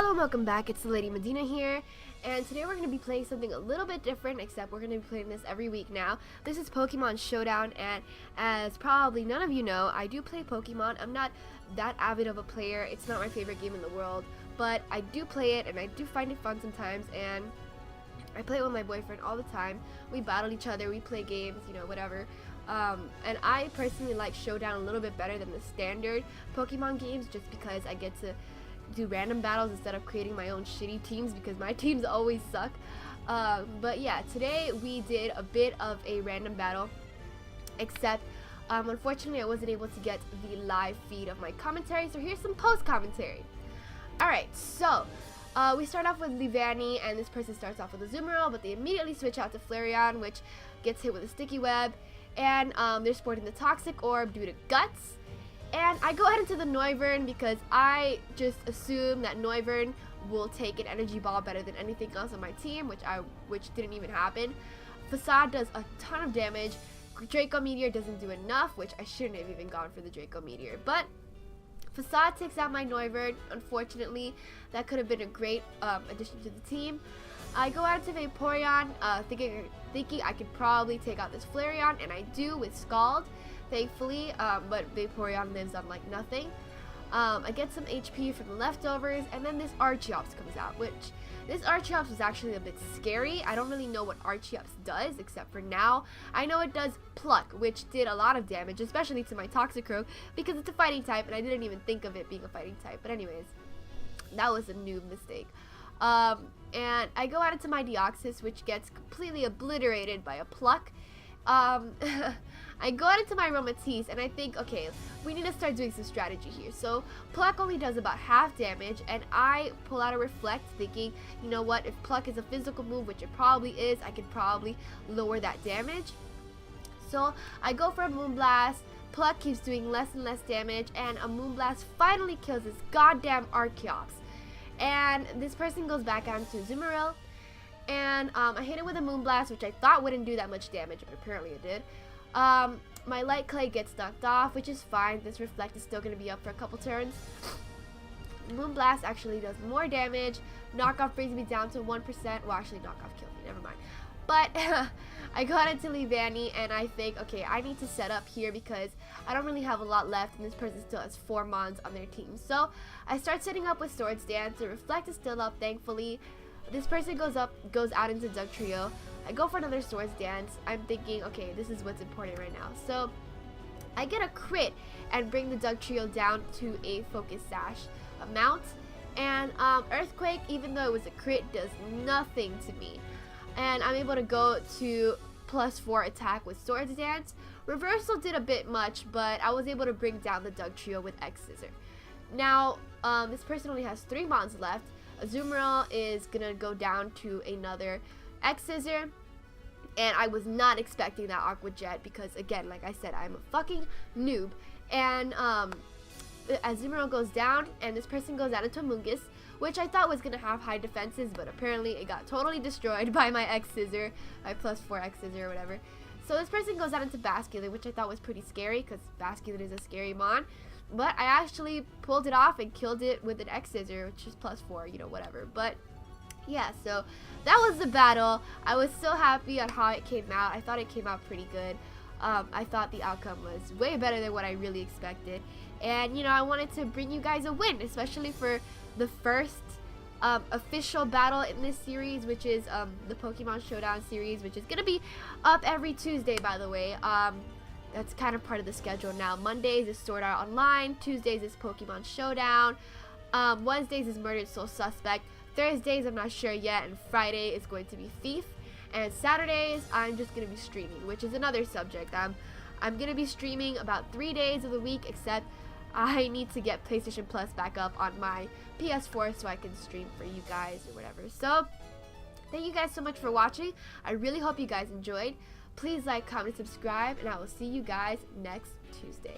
Hello and welcome back, it's the Lady Medina here, and today we're going to be playing something a little bit different, except we're going to be playing this every week now. This is Pokemon Showdown, and as probably none of you know, I do play Pokemon. I'm not that avid of a player, it's not my favorite game in the world, but I do play it, and I do find it fun sometimes, and I play it with my boyfriend all the time. We battle each other, we play games, you know, whatever. And I personally like Showdown a little bit better than the standard Pokemon games, just because I get to do random battles instead of creating my own shitty teams, because my teams always suck. But yeah, today we did a bit of a random battle, except unfortunately I wasn't able to get the live feed of my commentary, so here's some post commentary. Alright, so we start off with Leavanny, and this person starts off with a Azumarill, but they immediately switch out to Flareon, which gets hit with a sticky web, and they're sporting the Toxic Orb due to Guts. And I go ahead into the Noivern because I just assume that Noivern will take an Energy Ball better than anything else on my team, which didn't even happen. Facade does a ton of damage. Draco Meteor doesn't do enough, which I shouldn't have even gone for the Draco Meteor. But Facade takes out my Noivern. Unfortunately, that could have been a great addition to the team. I go out to Vaporeon, thinking I could probably take out this Flareon, and I do with Scald, thankfully, but Vaporeon lives on like nothing. I get some HP from the leftovers, and then this Archeops comes out, which this Archeops was actually a bit scary. I don't really know what Archeops does, except for now I know it does Pluck, which did a lot of damage, especially to my Toxicroak, because it's a fighting type, and I didn't even think of it being a fighting type. But anyways, that was a noob mistake. And I go out into my Deoxys, which gets completely obliterated by a Pluck. I go out into my Aromatisse, and I think, okay, we need to start doing some strategy here. So Pluck only does about half damage, and I pull out a Reflect, thinking, you know what, if Pluck is a physical move, which it probably is, I could probably lower that damage. So I go for a Moonblast. Pluck keeps doing less and less damage, and a Moonblast finally kills this goddamn Archeops. And this person goes back on to Azumarill, and I hit it with a Moonblast, which I thought wouldn't do that much damage, but apparently it did. My Light Clay gets knocked off, which is fine. This Reflect is still going to be up for a couple turns. Moonblast actually does more damage. Knockoff brings me down to 1%. Well, actually, Knockoff killed me. Never mind. But I got into Leavanny, and I think, okay, I need to set up here because I don't really have a lot left, and this person still has 4 Mons on their team. So I start setting up with Swords Dance. The Reflect is still up, thankfully. This person goes out into Dugtrio. I go for another Swords Dance. I'm thinking, okay, this is what's important right now. So I get a crit and bring the Dugtrio down to a Focus Sash amount. And Earthquake, even though it was a crit, does nothing to me. And I'm able to go to +4 attack with Swords Dance. Reversal did a bit much, but I was able to bring down the Dugtrio with X-Scissor. Now, this person only has 3 Mons left. Azumarill is gonna go down to another X-Scissor, and I was not expecting that Aqua Jet because, again, like I said, I'm a fucking noob. And Azumarill goes down, and this person goes out into Mungus, which I thought was gonna have high defenses, but apparently it got totally destroyed by my X-Scissor, my +4 X-Scissor or whatever. So this person goes out into Basculin, which I thought was pretty scary because Basculin is a scary mon. But I actually pulled it off and killed it with an X-Scissor, which is +4, you know, whatever. But yeah, so that was the battle. I was so happy on how it came out. I thought it came out pretty good. I thought the outcome was way better than what I really expected. And, you know, I wanted to bring you guys a win, especially for the first official battle in this series, which is the Pokemon Showdown series, which is going to be up every Tuesday, by the way. That's kind of part of the schedule now. Mondays is Sword Art Online, Tuesdays is Pokemon Showdown, Wednesdays is Murdered Soul Suspect, Thursdays I'm not sure yet, and Friday is going to be Thief, and Saturdays I'm just going to be streaming, which is another subject. I'm going to be streaming about 3 days of the week, except I need to get PlayStation Plus back up on my PS4 so I can stream for you guys or whatever. So thank you guys so much for watching. I really hope you guys enjoyed. Please like, comment, subscribe, and I will see you guys next Tuesday.